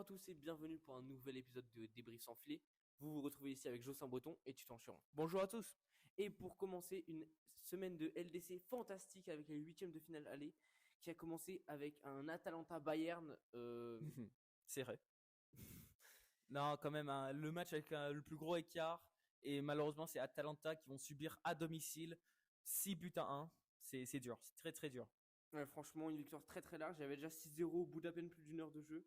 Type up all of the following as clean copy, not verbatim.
à tous et bienvenue pour un nouvel épisode de Débrief sans filet. Vous vous retrouvez ici avec Jocelyn Breton et Tutan Chiron. Bonjour à tous. Et pour commencer, une semaine de LDC fantastique avec les huitièmes de finale aller qui a commencé avec un Atalanta Bayern. C'est vrai. Non, quand même, hein, le match avec le plus gros écart. Et malheureusement, c'est Atalanta qui vont subir à domicile 6 buts à 1. C'est dur, c'est très très dur. Ouais, franchement, une victoire très très large. Il y avait déjà 6-0 au bout d'à peine plus d'une heure de jeu.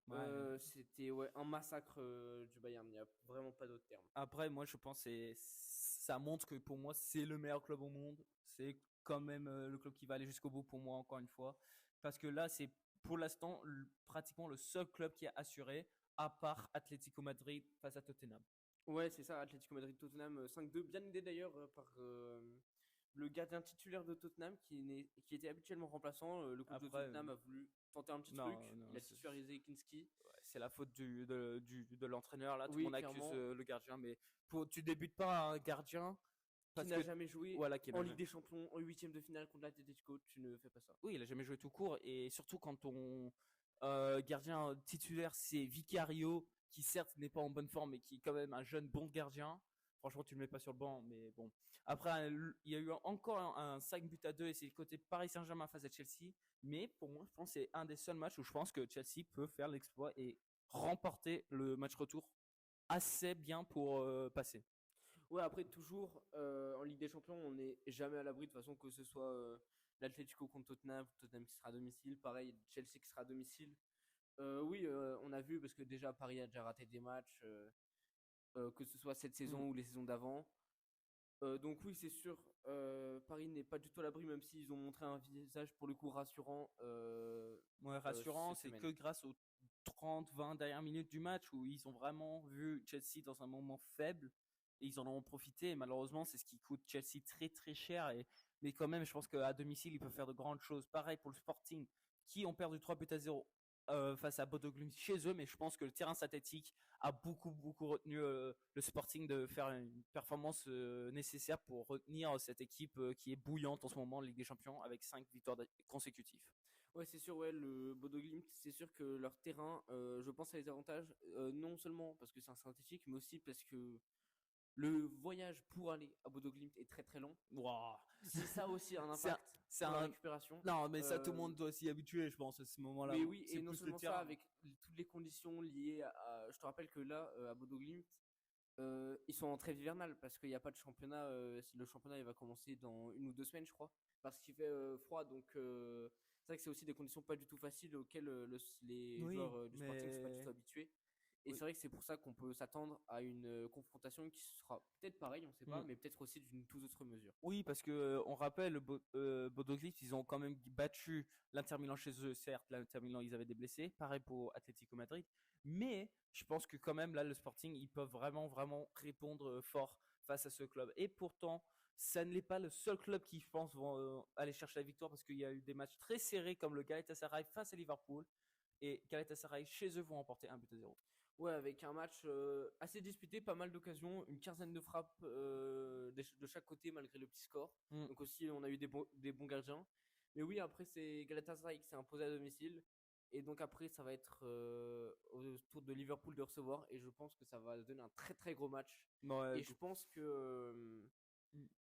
Ouais. C'était un massacre du Bayern. Il n'y a vraiment pas d'autre terme. Après, moi, je pense que ça montre que pour moi, c'est le meilleur club au monde. C'est quand même le club qui va aller jusqu'au bout pour moi, encore une fois. Parce que là, c'est pour l'instant pratiquement le seul club qui a assuré, à part Atlético Madrid face à Tottenham. Ouais, c'est ça, Atlético Madrid-Tottenham 5-2. Bien aidé d'ailleurs par le gardien titulaire de Tottenham qui était habituellement remplaçant. Le coach de Après, Tottenham a voulu tenter un petit truc. non, non, Il a titularisé Kinski. c'est la faute de l'entraîneur. Là, tout le Oui, monde accuse clairement. le gardien, mais tu débutes pas un gardien Qui parce n'a que jamais joué voilà, qui en n'a Ligue jamais. des Champions, en huitième de finale contre l'Atlético. Tu ne fais pas ça. Oui, il a jamais joué tout court et surtout quand ton gardien titulaire c'est Vicario, qui certes n'est pas en bonne forme, mais qui est quand même un jeune bon gardien. Franchement, tu le mets pas sur le banc, mais bon. Après, il y a eu encore un 5 buts à 2 et c'est le côté Paris Saint-Germain face à Chelsea. Mais pour moi, je pense que c'est un des seuls matchs où je pense que Chelsea peut faire l'exploit et remporter le match retour assez bien pour passer. Ouais, après, toujours en Ligue des Champions, on n'est jamais à l'abri de toute façon que ce soit l'Atlético contre Tottenham, Tottenham qui sera à domicile, pareil, Chelsea qui sera à domicile. Oui, on a vu parce que déjà Paris a déjà raté des matchs, que ce soit cette Mm. saison ou les saisons d'avant. Donc oui, c'est sûr, Paris n'est pas du tout à l'abri, même s'ils ont montré un visage pour le coup rassurant Ouais, rassurant, cette c'est semaine. que grâce aux 30-20 dernières minutes du match où ils ont vraiment vu Chelsea dans un moment faible et ils en ont profité. Et malheureusement, c'est ce qui coûte Chelsea très très cher. Mais quand même, je pense qu'à domicile, ils peuvent faire de grandes choses. Pareil pour le Sporting, qui ont perdu 3 buts à 0 face à Bodo Glimt chez eux. Mais je pense que le terrain synthétique a beaucoup beaucoup retenu le Sporting de faire une performance nécessaire pour retenir cette équipe qui est bouillante en ce moment en Ligue des Champions avec 5 victoires consécutives. Ouais, c'est sûr, ouais, le Bodo Glimt, c'est sûr que leur terrain, je pense, a les avantages, non seulement parce que c'est un synthétique, mais aussi parce que le voyage pour aller à Bodo Glimt est très très long. Wow. Si ça a aussi un c'est un, impact c'est pour la un- récupération. Non, mais ça, tout le monde doit s'y habituer, je pense, à ce moment-là. Mais oui, C'est et non plus le seulement ça, terrain. avec toutes les conditions liées je te rappelle que là, à Bodo Glimt, ils sont en trêve hivernale parce qu'il n'y a pas de championnat. Le championnat il va commencer dans 1 ou 2 semaines, je crois, parce qu'il fait froid. Donc c'est vrai que c'est aussi des conditions pas du tout faciles auxquelles les Oui, joueurs du Sporting ne sont pas du tout mais habitués. Et oui. c'est vrai que c'est pour ça qu'on peut s'attendre à une confrontation qui sera peut-être pareille, on ne sait pas, Mm. mais peut-être aussi d'une toute autre mesure. Oui, parce que on rappelle, Bodo Glimt, ils ont quand même battu l'Inter Milan chez eux. Certes, l'Inter Milan, ils avaient des blessés. Pareil pour Atlético Madrid. Mais je pense que quand même, là, le Sporting, ils peuvent vraiment, vraiment répondre fort face à ce club. Et pourtant, ça ne l'est pas le seul club qui, je pense, vont aller chercher la victoire parce qu'il y a eu des matchs très serrés comme le Galatasaray face à Liverpool. Et Galatasaray, chez eux, vont remporter 1 but à 0. Ouais, avec un match assez disputé, pas mal d'occasions, une quinzaine de frappes de chaque côté malgré le petit score. Mm. Donc aussi, on a eu des bons gardiens. Mais oui, après, c'est Galatasaray qui s'est imposé à domicile. Et donc après, ça va être au tour de Liverpool de recevoir. Et je pense que ça va donner un très très gros match. Ouais, Et je pense que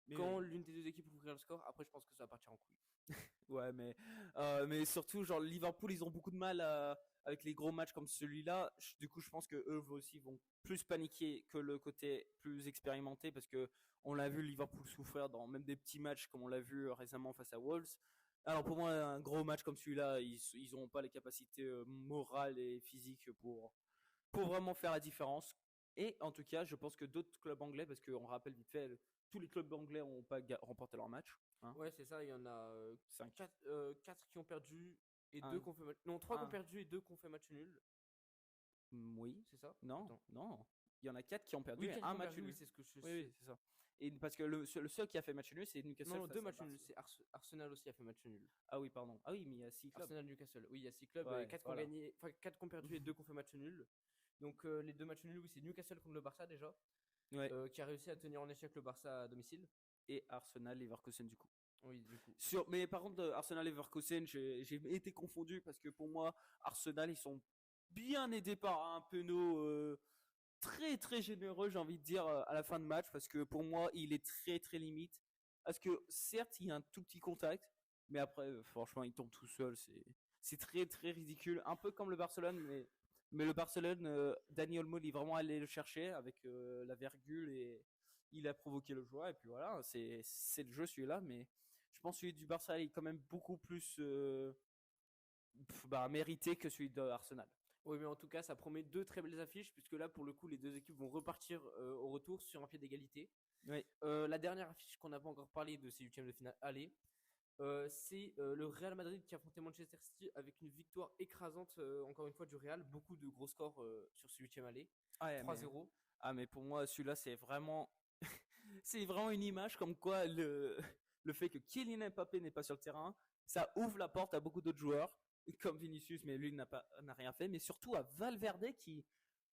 mais quand l'une des deux équipes ouvrir le score, après, je pense que ça va partir en couille. ouais, mais surtout, genre Liverpool, ils ont beaucoup de mal avec les gros matchs comme celui-là. Du coup, je pense que eux aussi vont plus paniquer que le côté plus expérimenté parce que on l'a vu Liverpool souffrir dans même des petits matchs comme on l'a vu récemment face à Wolves. Alors pour moi, un gros match comme celui-là, ils n'auront pas les capacités morales et physiques pour vraiment faire la différence. Et en tout cas, je pense que d'autres clubs anglais, parce qu'on rappelle vite fait, tous les clubs anglais n'ont pas remporté leur match. Hein. Ouais, c'est ça, il y en a 5. 4 qui ont perdu et 2 Un, qui ont fait match. Non, 3 qui ont un. perdu et 2 qui ont fait match nul. Oui. C'est ça? Non, Attends. non. Il y en a 4 qui ont perdu Oui, et 4 un qui ont match perdu, oui, nul. c'est ce que je Oui, sais. oui, c'est ça. Et parce que le seul qui a fait match nul, c'est Newcastle Non, face deux à matchs nuls. Barcelone. C'est Arsenal aussi a fait match nul. Ah oui, pardon. Ah oui, mais il y a 6 clubs. Arsenal Newcastle. Oui, il y a 6 clubs, Ouais, 4 qui ont voilà. gagné, enfin 4 qui ont perdu et 2 qui ont fait match nul. Donc les 2 matchs nuls, oui, c'est Newcastle contre le Barça déjà, Ouais. qui a réussi à tenir en échec le Barça à domicile. Et Arsenal, Leverkusen du coup. Oui, du coup. Mais par contre, Arsenal Leverkusen, j'ai été confondu parce que pour moi, Arsenal, ils sont bien aidé par un péno très très généreux, j'ai envie de dire, à la fin de match, parce que pour moi, il est très très limite. Parce que certes, il y a un tout petit contact, mais après, franchement, il tombe tout seul. C'est très très ridicule. Un peu comme le Barcelone, mais le Barcelone, Dani Olmo, il est vraiment allé le chercher avec la virgule et il a provoqué le joueur. Et puis voilà, c'est le jeu celui-là, mais je pense que celui du Barça est quand même beaucoup plus mérité que celui de Arsenal. Oui, mais en tout cas, ça promet deux très belles affiches, puisque là, pour le coup, les deux équipes vont repartir au retour sur un pied d'égalité. Oui. La dernière affiche qu'on n'a pas encore parlé de ces huitièmes de finale aller, c'est le Real Madrid qui a affronté Manchester City avec une victoire écrasante, encore une fois, du Real. Beaucoup de gros scores sur ce huitième aller. Ah ouais, 3-0. mais pour moi, celui-là, c'est vraiment, c'est vraiment une image comme quoi le fait que Kylian Mbappé n'est pas sur le terrain, ça ouvre la porte à beaucoup d'autres joueurs, comme Vinicius, mais lui n'a rien fait, mais surtout à Valverde qui,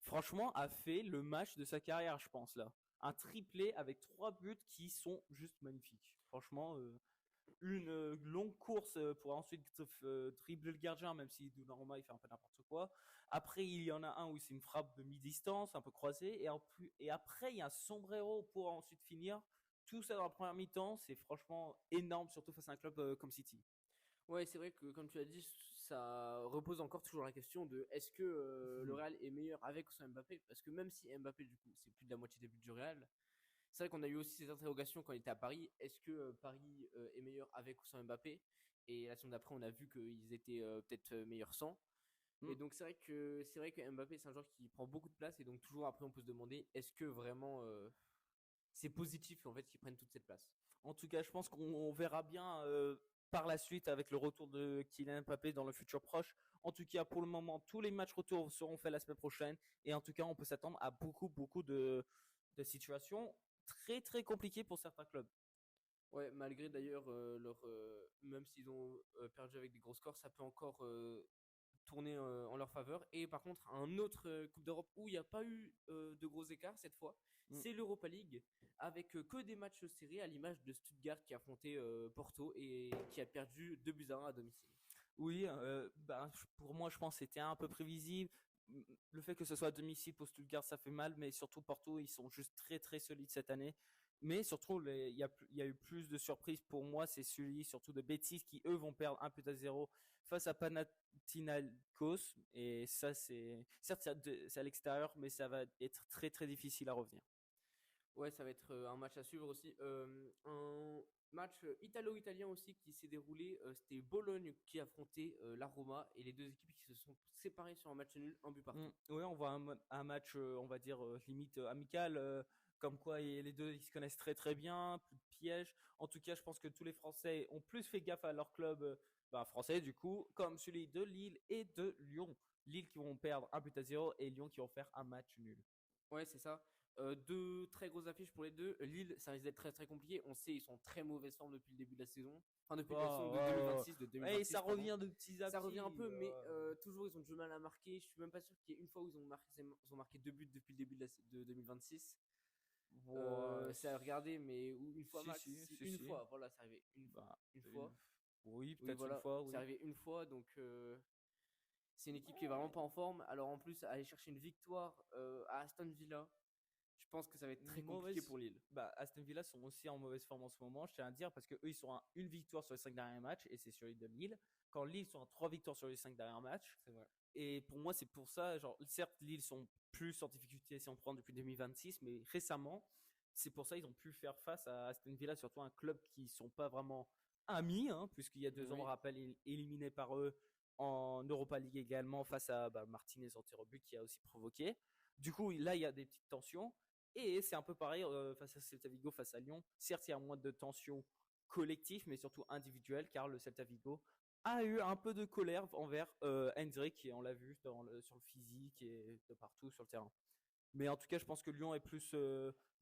franchement, a fait le match de sa carrière, je pense là. Un triplé avec 3 buts qui sont juste magnifiques. Franchement, une longue course pour ensuite dribbler le gardien, même si Donnarumma il fait un peu n'importe quoi. Après, il y en a un où c'est une frappe de mi-distance, un peu croisée, et après, il y a un sombrero pour ensuite finir. Tout ça dans la première mi-temps, c'est franchement énorme, surtout face à un club comme City. Ouais, c'est vrai que, comme tu as dit, ça repose encore toujours la question de est-ce que le Real est meilleur avec ou sans Mbappé? Parce que même si Mbappé, du coup, c'est plus de la moitié des buts du Real, c'est vrai qu'on a eu aussi ces interrogations quand il était à Paris. Est-ce que Paris est meilleur avec ou sans Mbappé? Et la saison d'après, on a vu qu'ils étaient peut-être meilleurs sans. Mm. Et donc c'est vrai que Mbappé, c'est un joueur qui prend beaucoup de place. Et donc toujours après, on peut se demander est-ce que vraiment c'est positif en fait qu'ils prennent toute cette place? En tout cas, je pense qu'on verra bien par la suite avec le retour de Kylian Mbappé dans le futur proche. En tout cas, pour le moment, tous les matchs retour seront faits la semaine prochaine. Et en tout cas, on peut s'attendre à beaucoup de situations très très compliquées pour certains clubs. Ouais, malgré d'ailleurs même s'ils ont perdu avec des gros scores, ça peut encore tourner en leur faveur. Et par contre, un autre Coupe d'Europe où il n'y a pas eu de gros écarts cette fois, Mm. c'est l'Europa League avec que des matchs serrés à l'image de Stuttgart qui a affronté Porto et qui a perdu 2-1 à domicile. Oui, pour moi, je pense que c'était un peu prévisible. Le fait que ce soit à domicile pour Stuttgart, ça fait mal, mais surtout Porto, ils sont juste très très solides cette année. Mais surtout, il y a eu plus de surprises pour moi. C'est celui surtout de Betis qui, eux, vont perdre 1-0 face à Panathinaikos. Et ça, certes, c'est à l'extérieur, mais ça va être très très difficile à revenir. Ouais, ça va être un match à suivre aussi. Un match italo-italien aussi qui s'est déroulé. C'était Bologne qui affrontait la Roma et les deux équipes qui se sont séparées sur un match nul, un but partout. Oui, on voit un match, on va dire, limite amical, comme quoi les deux ils se connaissent très très bien, plus de pièges. En tout cas, je pense que tous les Français ont plus fait gaffe à leur club français, du coup, comme celui de Lille et de Lyon. Lille qui vont perdre 1-0 et Lyon qui vont faire un match nul. Ouais, c'est ça. Deux très grosses affiches pour les deux. Lille, ça risque d'être très très compliqué. On sait, ils sont en très mauvaise forme depuis le début de la saison. Enfin, depuis la saison de 2026, de Et 2026. ça pardon. revient de petits à Ça petits. revient un peu, mais toujours ils ont du mal à marquer. Je suis même pas sûr qu'il y ait une fois où ils ont marqué deux buts depuis le début de 2026. C'est à regarder, mais une fois Si, max. si, Une si. fois, voilà, c'est arrivé Bah, une fois. oui, Oui, peut-être une voilà, fois, c'est oui. arrivé une fois, donc c'est une équipe qui est vraiment pas en forme. Alors en plus, aller chercher une victoire à Aston Villa, je pense que ça va être très compliqué pour Lille. Aston Villa sont aussi en mauvaise forme en ce moment, je tiens à dire, parce que eux ils sont à une victoire sur les 5 derniers matchs et c'est sur de Lille. Quand Lille sont à 3 victoires sur les 5 derniers matchs. C'est vrai. Et pour moi, c'est pour ça, genre, certes, Lille sont plus en difficulté si on prend depuis 2026, mais récemment, c'est pour ça ils ont pu faire face à Aston Villa, surtout un club qui ne sont pas vraiment amis, hein, puisqu'il y a 2 ans, Oui. on rappelle, éliminé par eux en Europa League également face à Martinez en tir au but qui a aussi provoqué. Du coup, là, il y a des petites tensions. Et c'est un peu pareil face à Celta Vigo, face à Lyon. Certes, il y a moins de tensions collectives, mais surtout individuelles, car le Celta Vigo a eu un peu de colère envers Hendrick, et on l'a vu sur le physique et de partout sur le terrain. Mais en tout cas, je pense que Lyon est plus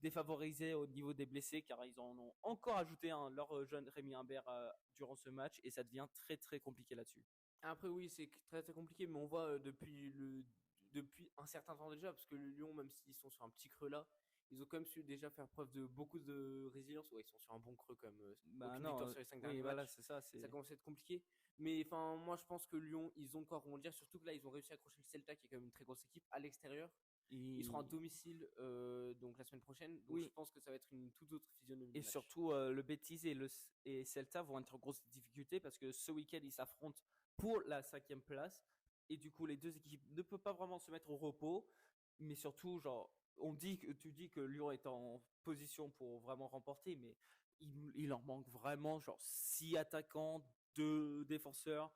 défavorisé au niveau des blessés, car ils en ont encore ajouté un, leur jeune Rémi Imbert durant ce match, et ça devient très très compliqué là-dessus. Après, oui, c'est très très compliqué, mais on voit depuis un certain temps déjà, parce que le Lyon, même s'ils sont sur un petit creux là, ils ont quand même su déjà faire preuve de beaucoup de résilience. Ouais, ils sont sur un bon creux comme Bah aucune non, victoire sur les 5 oui, derniers voilà, matchs. c'est ça. Ça commence à être compliqué. Mais enfin, moi je pense que Lyon, ils ont encore rebondir. Surtout que là, ils ont réussi à accrocher le Celta, qui est quand même une très grosse équipe, à l'extérieur. Ils seront à Et... domicile donc la semaine prochaine. Donc je Oui, pense que ça va être une toute autre physionomie et de match. surtout, le Betis et Celta vont être en grosse difficulté parce que ce week-end, ils s'affrontent pour la 5e place. Et du coup, les deux équipes ne peuvent pas vraiment se mettre au repos. Mais surtout, genre, tu dis que Lyon est en position pour vraiment remporter, mais il leur manque vraiment, genre, 6 attaquants, 2 défenseurs.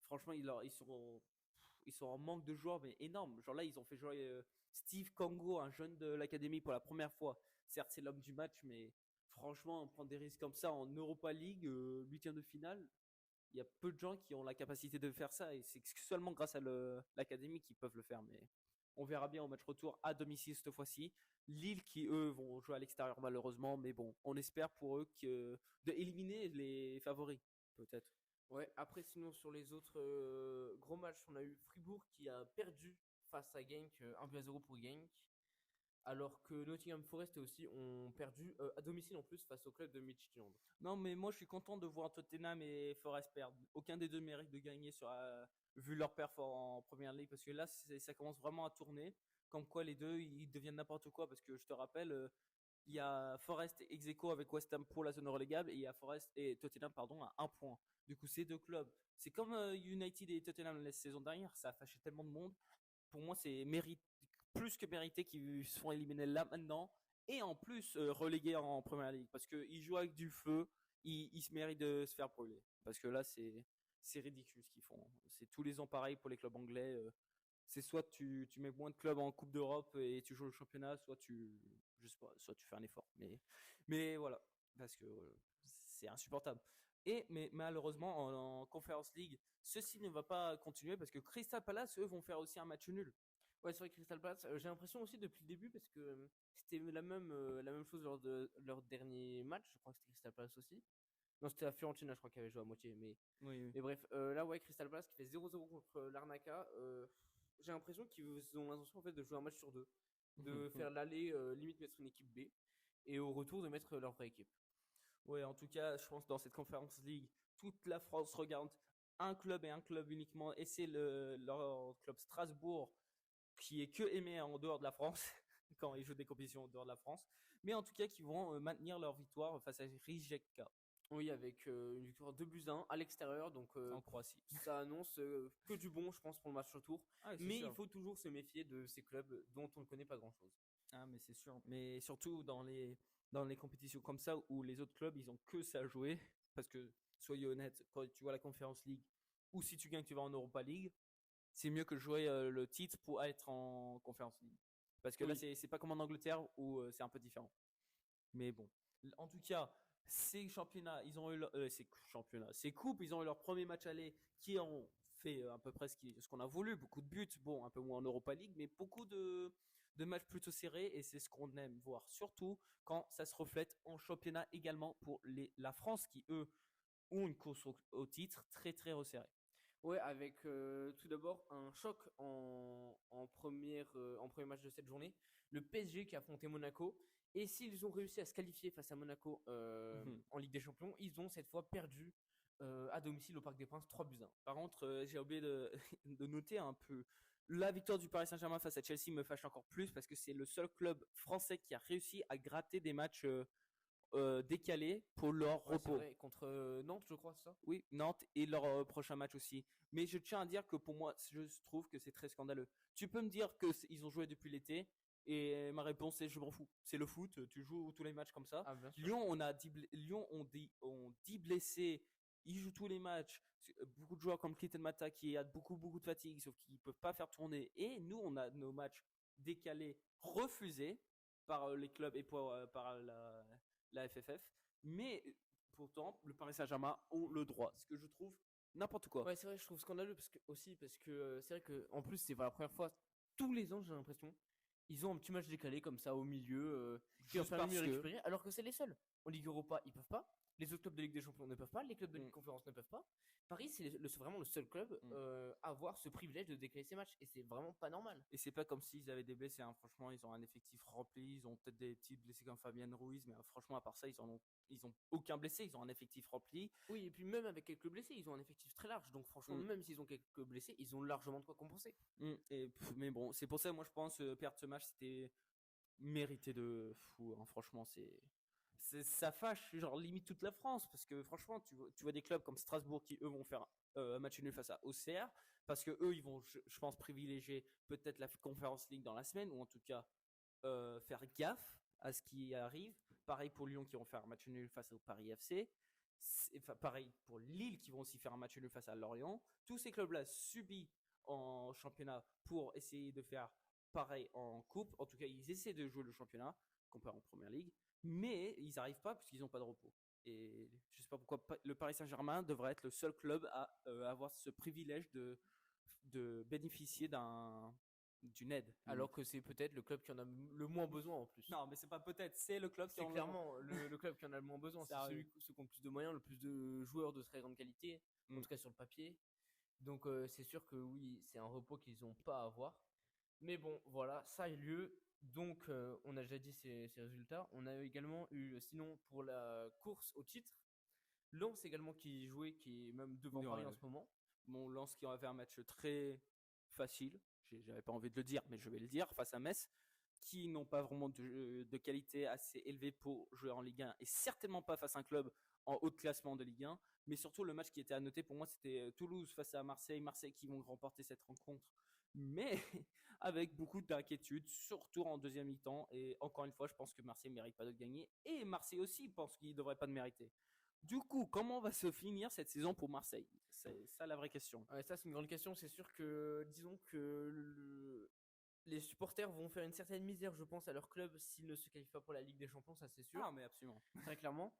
Franchement, ils sont en manque de joueurs, mais énorme. Genre là, ils ont fait jouer Steve Congo, un jeune de l'académie, pour la première fois. Certes, c'est l'homme du match, mais franchement, prendre des risques comme ça en Europa League, 8e de finale, il y a peu de gens qui ont la capacité de faire ça, et c'est seulement grâce à l'académie qu'ils peuvent le faire. Mais on verra bien au match retour à domicile cette fois-ci. Lille qui, eux, vont jouer à l'extérieur malheureusement, mais bon, on espère pour eux d'éliminer les favoris, peut-être. Ouais, après, sinon, sur les autres gros matchs, on a eu Fribourg qui a perdu face à Genk, 1-0 pour Genk. Alors que Nottingham Forest et aussi ont perdu à domicile en plus face au club de Midtjylland. Non, mais moi je suis content de voir Tottenham et Forest perdre. Aucun des deux mérite de gagner vu leur perf en première ligue, parce que là ça commence vraiment à tourner. Comme quoi les deux ils deviennent n'importe quoi, parce que je te rappelle, il y a Forest ex aequo avec West Ham pour la zone relégable, et il y a Forest et Tottenham pardon à un point. Du coup, ces deux clubs, c'est comme United et Tottenham la saison dernière, ça a fâché tellement de monde. Pour moi, c'est plus que mérité qu'ils se font éliminer là maintenant, et en plus relégués en première ligue, parce qu'ils jouent avec du feu, ils se méritent de se faire brûler. Parce que là, c'est ridicule ce qu'ils font. C'est tous les ans pareil pour les clubs anglais. C'est soit tu mets moins de clubs en Coupe d'Europe et tu joues le championnat, je sais pas, soit tu fais un effort. Mais voilà, parce que c'est insupportable. Mais malheureusement, en Conference League, ceci ne va pas continuer parce que Crystal Palace, eux, vont faire aussi un match nul. Ouais, c'est vrai que Crystal Palace, j'ai l'impression aussi depuis le début, parce que c'était la même chose lors de leur dernier match. Je crois que c'était Crystal Palace aussi. Non, c'était la Fiorentina, je crois, qui avait joué à moitié. Oui, oui. Mais bref, là, ouais, Crystal Palace qui fait 0-0 contre l'Arnaca. J'ai l'impression qu'ils ont l'intention en fait de jouer un match sur deux, de faire l'aller, limite mettre une équipe B, et au retour de mettre leur vraie équipe. Ouais, en tout cas, je pense que dans cette Conference League, toute la France regarde un club et un club uniquement, et c'est leur club Strasbourg qui est que aimé en dehors de la France quand ils jouent des compétitions en dehors de la France. Mais en tout cas, qui vont maintenir leur victoire face à Rijeka Oui, avec une victoire 2-1 à l'extérieur, donc en Croatie. ça annonce que du bon, je pense, pour le match retour. Ah, c'est Mais il sûr. faut toujours se méfier de ces clubs dont on ne connaît pas grand-chose. Ah, mais c'est sûr. Mais surtout dans les compétitions comme ça où les autres clubs, ils ont que ça à jouer. Parce que, soyez honnête, quand tu vois la Conference League, ou si tu gagnes, tu vas en Europa League, c'est mieux que jouer le titre pour être en Conference League. Parce que là, Oui. c'est pas comme en Angleterre où c'est un peu différent. Mais bon, en tout cas, ces championnats, ils ont eu ces coupes, ils ont eu leur premier match aller qui ont fait à peu près ce qu'on a voulu, beaucoup de buts, bon, un peu moins en Europa League, mais beaucoup de matchs plutôt serrés, et c'est ce qu'on aime voir, surtout quand ça se reflète en championnat également pour la France qui, eux, ont une course au titre très très resserrée. Ouais, avec tout d'abord un choc en premier match de cette journée. Le PSG qui a affronté Monaco. Et s'ils ont réussi à se qualifier face à Monaco en Ligue des Champions, ils ont cette fois perdu à domicile au Parc des Princes 3-1. Par contre, j'ai oublié de noter un peu. La victoire du Paris Saint-Germain face à Chelsea me fâche encore plus parce que c'est le seul club français qui a réussi à gratter des matchs décalés pour leur Ouais, c'est repos. vrai, contre Nantes, je crois, c'est ça. Oui, Nantes et leur prochain match aussi. Mais je tiens à dire que pour moi, je trouve que c'est très scandaleux. Tu peux me dire qu'ils ont joué depuis l'été, et ma réponse est je m'en fous. C'est le foot, tu joues tous les matchs comme ça. Ah, bien sûr. Lyon ont 10 blessés, ils jouent tous les matchs. Beaucoup de joueurs comme Clayton Mata qui a beaucoup de fatigue, sauf qu'ils ne peuvent pas faire tourner. Et nous, on a nos matchs décalés, refusés par les clubs et par la FFF. Mais pourtant, le Paris Saint-Germain ont le droit, ce que je trouve n'importe quoi. Ouais, c'est vrai, je trouve scandaleux parce que c'est vrai que en plus c'est pas la première fois. Tous les ans, j'ai l'impression, ils ont un petit match décalé comme ça au milieu qui leur Juste permet de parce mieux que récupérer, alors que c'est les seuls. En Ligue Europa, ils peuvent pas. Les autres clubs de Ligue des Champions ne peuvent pas, les clubs de Ligue Mm. de Conférence ne peuvent pas. Paris, c'est vraiment le seul club à avoir ce privilège de décaler ses matchs. Et c'est vraiment pas normal. Et c'est pas comme s'ils avaient des blessés, hein. Franchement, ils ont un effectif rempli. Ils ont peut-être des petits blessés comme Fabien Ruiz, mais franchement, à part ça, ils ont aucun blessé. Ils ont un effectif rempli. Oui, et puis même avec quelques blessés, ils ont un effectif très large. Donc franchement, même s'ils ont quelques blessés, ils ont largement de quoi compenser. Mais bon, c'est pour ça, moi, je pense perdre ce match, c'était mérité de fou, hein. Franchement, ça fâche genre limite toute la France parce que franchement tu vois des clubs comme Strasbourg qui eux vont faire un match nul face à Auxerre parce que eux ils vont je pense privilégier peut-être la Conference League dans la semaine ou en tout cas faire gaffe à ce qui arrive. Pareil pour Lyon qui vont faire un match nul face au Paris FC. Pareil pour Lille qui vont aussi faire un match nul face à Lorient. Tous ces clubs là subis en championnat pour essayer de faire pareil en coupe. En tout cas ils essaient de jouer le championnat comparé en première ligue. Mais ils n'arrivent pas parce qu'ils n'ont pas de repos. Et je ne sais pas pourquoi le Paris Saint-Germain devrait être le seul club à avoir ce privilège de bénéficier d'une aide. Alors que c'est peut-être le club qui en a le moins besoin en plus. Non, mais c'est pas peut-être, c'est le club qui C'est en a clairement le club qui en a le moins besoin. C'est ceux qui ont le plus de moyens, le plus de joueurs de très grande qualité, en tout cas sur le papier. Donc c'est sûr que oui, c'est un repos qu'ils n'ont pas à avoir. Mais bon, voilà, ça a eu lieu. Donc on a déjà dit ces résultats. On a également eu, sinon pour la course au titre, Lens également qui jouait, qui est même devant Paris en ce moment. Bon, Lens qui a fait un match très facile, j'avais pas envie de le dire, mais je vais le dire, face à Metz, qui n'ont pas vraiment de qualité assez élevée pour jouer en Ligue 1 et certainement pas face à un club en haut de classement de Ligue 1. Mais surtout, le match qui était à noter pour moi, c'était Toulouse face à Marseille. Marseille qui vont remporter cette rencontre, mais avec beaucoup d'inquiétude, surtout en deuxième mi-temps. Et encore une fois, je pense que Marseille ne mérite pas de gagner. Et Marseille aussi pense qu'il ne devrait pas de mériter. Du coup, comment va se finir cette saison pour Marseille? C'est ça la vraie question. Ouais, ça, c'est une grande question. C'est sûr que, disons que les supporters vont faire une certaine misère, je pense, à leur club s'ils ne se qualifient pas pour la Ligue des Champions, ça c'est sûr. Ah, mais absolument. Très clairement.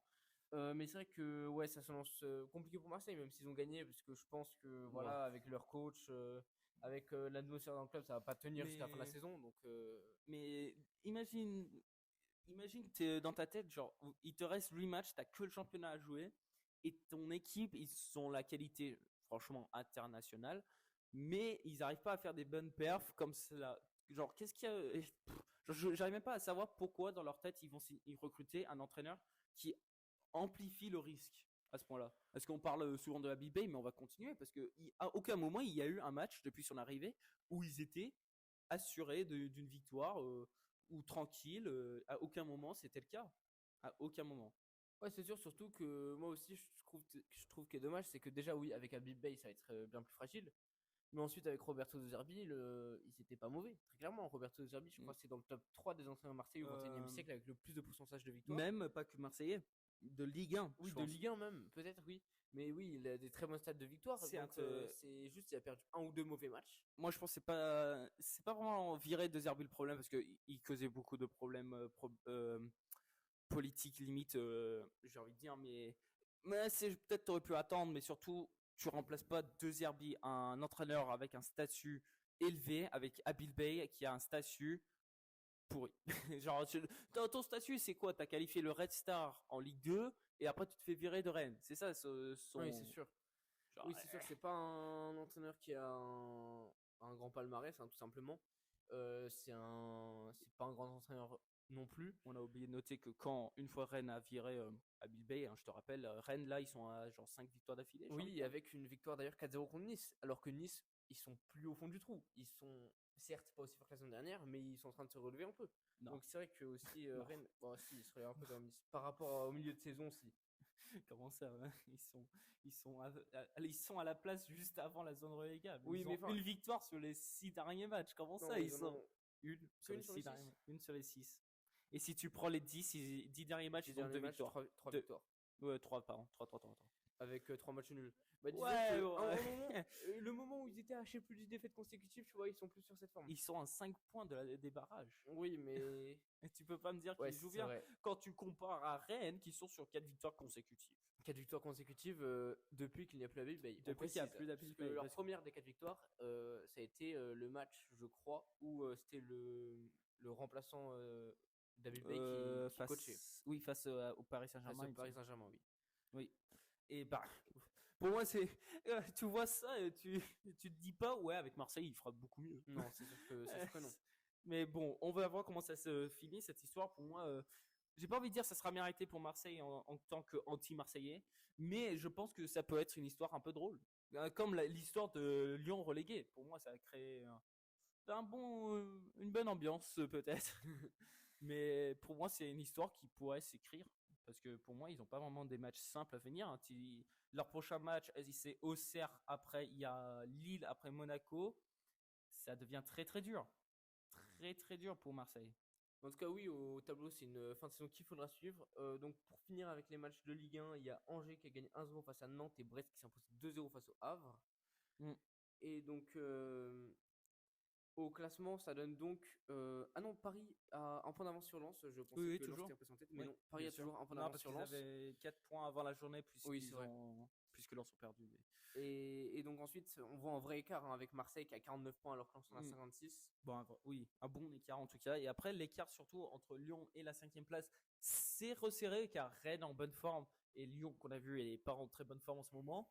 Mais c'est vrai que ouais, ça s'annonce compliqué pour Marseille, même s'ils ont gagné, parce que je pense que voilà, avec leur coach, avec l'atmosphère dans le club, ça va pas tenir jusqu'à la fin de la saison. Donc, mais imagine t'es dans ta tête, genre, il te reste 8 matchs, t'as que le championnat à jouer, et ton équipe, ils ont la qualité, franchement, internationale, mais ils n'arrivent pas à faire des bonnes perfs comme cela. Genre, qu'est-ce qu'il y a j'arrive même pas à savoir pourquoi, dans leur tête, ils recruter un entraîneur qui amplifie le risque à ce point-là. Parce qu'on parle souvent de la Bay, mais on va continuer, parce qu'à aucun moment, il y a eu un match, depuis son arrivée, où ils étaient assurés d'une victoire ou tranquille. À aucun moment c'était le cas. À aucun moment. ouais, c'est sûr, surtout que moi aussi, je trouve que dommage, c'est que déjà, oui, avec Habib Bey, ça va être bien plus fragile. Mais ensuite, avec Roberto De Zerbi, ils n'étaient pas mauvais. Très clairement, Roberto De Zerbi, je crois que c'est dans le top 3 des entraîneurs Marseille au XXIe siècle avec le plus de pourcentage de victoires. Même pas que Marseillais, de Ligue 1. Oui, de Ligue 1 même, peut-être, oui. Mais oui, il a des très bons stades de victoire. C'est juste, il a perdu un ou deux mauvais matchs. Moi, je pense que c'est pas vraiment virer De Zerbi le problème, parce qu'il causait beaucoup de problèmes politiques, limite, j'ai envie de dire, mais c'est peut-être t'aurais pu attendre, mais surtout, tu remplaces pas De Zerbi, un entraîneur avec un statut élevé, avec Habib Bey qui a un statut pourri. Genre, ton statut, c'est quoi? T'as qualifié le Red Star en Ligue 2 et après tu te fais virer de Rennes. C'est ça Oui, c'est sûr. Genre, oui, c'est sûr que c'est pas un entraîneur qui a un grand palmarès, hein, tout simplement. C'est pas un grand entraîneur non plus. On a oublié de noter que quand une fois Rennes a viré Habib Bey, hein, je te rappelle, Rennes là ils sont à genre 5 victoires d'affilée. Oui, avec une victoire d'ailleurs 4-0 contre Nice, alors que Nice, ils sont plus au fond du trou. Ils sont certes pas aussi forts que la saison dernière, mais ils sont en train de se relever un peu. Non. Donc c'est vrai que aussi Rennes, bon, si, ils seraient un peu comme Nice. Par rapport au milieu de saison aussi. Comment ça, hein, ils sont à la place juste avant la zone relégable. Oui, ils ont une victoire sur les 6 derniers matchs. Comment ça, ils sont une sur les 6 derniers matchs. Une sur les 6. Et si tu prends les 10 derniers matchs, ils ont 2 victoires. 3 victoires. Ouais, 3, pardon. 3. Avec 3 matchs nuls. Bah, le moment où ils étaient à chez plus de 10 défaites consécutives, tu vois, ils sont plus sur cette forme. Ils sont à 5 points des barrages. Oui, mais tu peux pas me dire qu'ils jouent bien vrai. Quand tu compares à Rennes qui sont sur 4 victoires consécutives. 4 victoires consécutives depuis qu'il n'y a plus Habib Bey. Depuis qu'il n'y a plus d'Habib Bey. Leur première des 4 victoires, ça a été le match, je crois, où c'était le remplaçant d'Habib Bey qui coachait. Oui, face au Paris Saint-Germain. Face au Paris Saint-Germain, oui. Oui. Et bah, pour moi, c'est. Tu vois ça et tu te dis pas, ouais, avec Marseille, il fera beaucoup mieux. Non, c'est sûr que non. Mais bon, on va voir comment ça se finit cette histoire. Pour moi, j'ai pas envie de dire que ça sera mérité pour Marseille en tant qu'anti-marseillais, mais je pense que ça peut être une histoire un peu drôle. Comme l'histoire de Lyon relégué. Pour moi, ça a créé une bonne ambiance, peut-être. Mais pour moi, c'est une histoire qui pourrait s'écrire. Parce que pour moi, ils n'ont pas vraiment des matchs simples à venir, hein. Leur prochain match, c'est Auxerre, après il y a Lille, après Monaco. Ça devient très très dur. Très très dur pour Marseille. En tout cas, oui, au tableau, c'est une fin de saison qu'il faudra suivre. Donc, pour finir avec les matchs de Ligue 1, il y a Angers qui a gagné 1-0 face à Nantes et Brest qui s'impose 2-0 face au Havre. Mm. Et donc, au classement, ça donne donc. Ah non, Paris a un point d'avance sur Lens. Je pensais Oui, que Lens toujours. était représenté, mais Oui, non, Paris bien a sûr. toujours un point Non, d'avance parce sur qu'ils Lens. avaient 4 points avant la journée, Oui, c'est vrai. puisque Lens ont perdu. Et donc ensuite, on voit un vrai écart, hein, avec Marseille qui a 49 points alors que Lens en a Mm. 56. Bon, oui, un bon écart en tout cas. Et après, l'écart surtout entre Lyon et la 5e place, c'est resserré car Rennes en bonne forme et Lyon qu'on a vu est pas en très bonne forme en ce moment.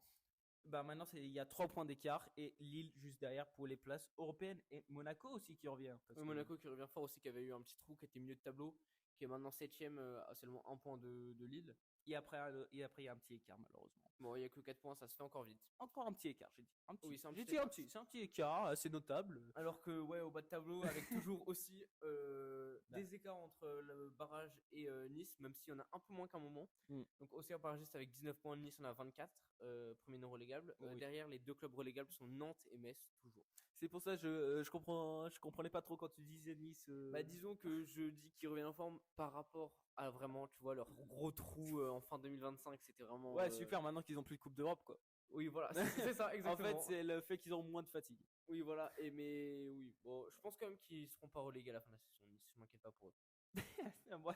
Bah maintenant, il y a 3 points d'écart et Lille juste derrière pour les places européennes et Monaco aussi qui revient. Parce que... Monaco qui revient fort aussi, qui avait eu un petit trou, qui était milieu de tableau, qui est maintenant 7ème à seulement un point de Lille. Et après, il y a un petit écart malheureusement. Bon, il n'y a que 4 points, ça se fait encore vite. Encore un petit écart, j'ai dit. Oui, c'est un J'ai petit dit écart. c'est un petit écart, assez notable. Alors que, ouais, au bas de tableau, avec toujours aussi des écarts entre le barrage et Nice, même s'il y en a un peu moins qu'un moment. Mm. Donc, Auxerre barragiste avec 19 points, Nice en a 24, premier non relégable. Oui. Derrière, les deux clubs relégables sont Nantes et Metz, toujours. C'est pour ça que je comprenais pas trop quand tu disais Nice. Bah, disons que je dis qu'ils reviennent en forme par rapport à vraiment, tu vois, leur gros trou en fin 2025. C'était vraiment. Ouais, super, maintenant qu'ils ont plus de Coupe d'Europe, quoi. Oui, voilà, c'est ça, exactement. En fait, c'est le fait qu'ils ont moins de fatigue. Oui, voilà, mais oui, bon, je pense quand même qu'ils seront pas relégués à la fin de la saison, Nice, je m'inquiète pas pour eux. moi,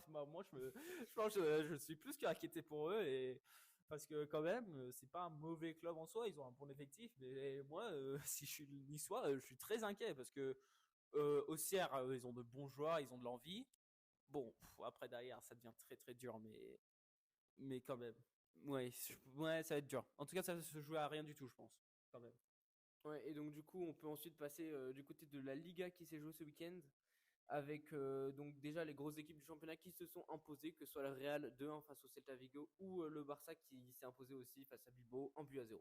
je pense que je suis plus qu'inquiété pour eux parce que quand même, c'est pas un mauvais club en soi, ils ont un bon effectif, mais moi, si je suis niçois, je suis très inquiet parce que Auxerre, ils ont de bons joueurs, ils ont de l'envie. Bon, après derrière, ça devient très très dur, mais quand même, ouais, ça va être dur. En tout cas, ça va se jouer à rien du tout, je pense, quand même. Ouais, et donc du coup, on peut ensuite passer du côté de la Liga qui s'est jouée ce week-end, avec donc déjà les grosses équipes du championnat qui se sont imposées, que ce soit le Real 2-1 face au Celta Vigo ou le Barça qui s'est imposé aussi face à Bilbao 1-0.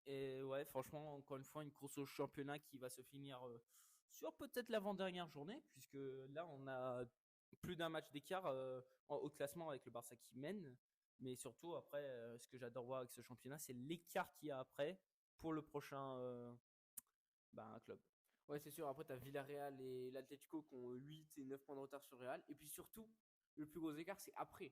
Et ouais, franchement, encore une fois, une course au championnat qui va se finir sur peut-être l'avant-dernière journée, puisque là, on a plus d'un match d'écart au classement avec le Barça qui mène. Mais surtout, après, ce que j'adore voir avec ce championnat, c'est l'écart qu'il y a après pour le prochain club. Ouais, c'est sûr. Après, tu as Villarreal et l'Atlético qui ont 8 et 9 points de retard sur Real. Et puis surtout, le plus gros écart, c'est après.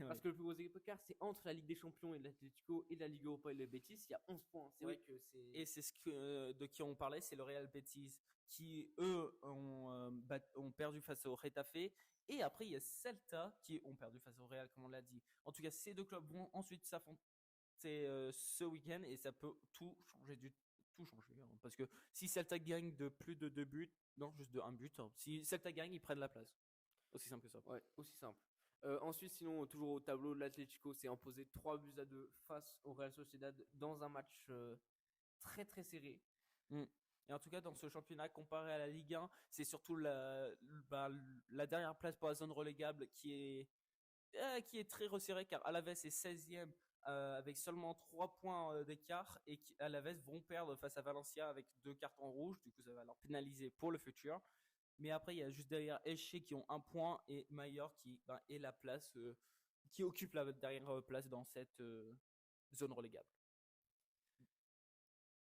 Parce que le plus gros écart, c'est entre la Ligue des Champions et l'Atlético et la Ligue Europa et le Betis. Il y a 11 points. C'est vrai que c'est. Et c'est de qui on parlait, c'est le Real Betis qui, eux, ont perdu face au Retafe. Et après, il y a Celta qui ont perdu face au Real, comme on l'a dit. En tout cas, ces deux clubs vont ensuite s'affronter ce week-end et ça peut tout changer, hein. Parce que si Celta gagne de plus de 2 buts, non, juste de 1 but, hein. Si Celta gagne, ils prennent la place. Aussi simple que ça. Ouais, aussi simple. Ensuite, sinon, toujours au tableau, l'Atlético s'est imposé 3-2 face au Real Sociedad dans un match très très serré. Et en tout cas, dans ce championnat, comparé à la Ligue 1, c'est surtout la dernière place pour la zone relégable qui est très resserrée car Alaves est 16e avec seulement 3 points d'écart et Alaves vont perdre face à Valencia avec 2 cartons rouges. Du coup, ça va leur pénaliser pour le futur. Mais après, il y a juste derrière Elche qui ont 1 point et Mayor qui est la place qui occupe la dernière place dans cette zone relégable.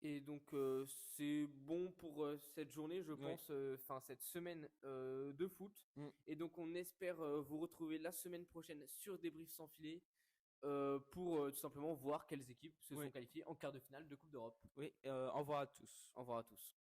Et donc, c'est bon pour cette journée, je pense, enfin cette semaine de foot. Et donc, on espère vous retrouver la semaine prochaine sur Débrief sans filet pour tout simplement voir quelles équipes se sont qualifiées en quart de finale de Coupe d'Europe. Oui, au revoir à tous. Au revoir à tous.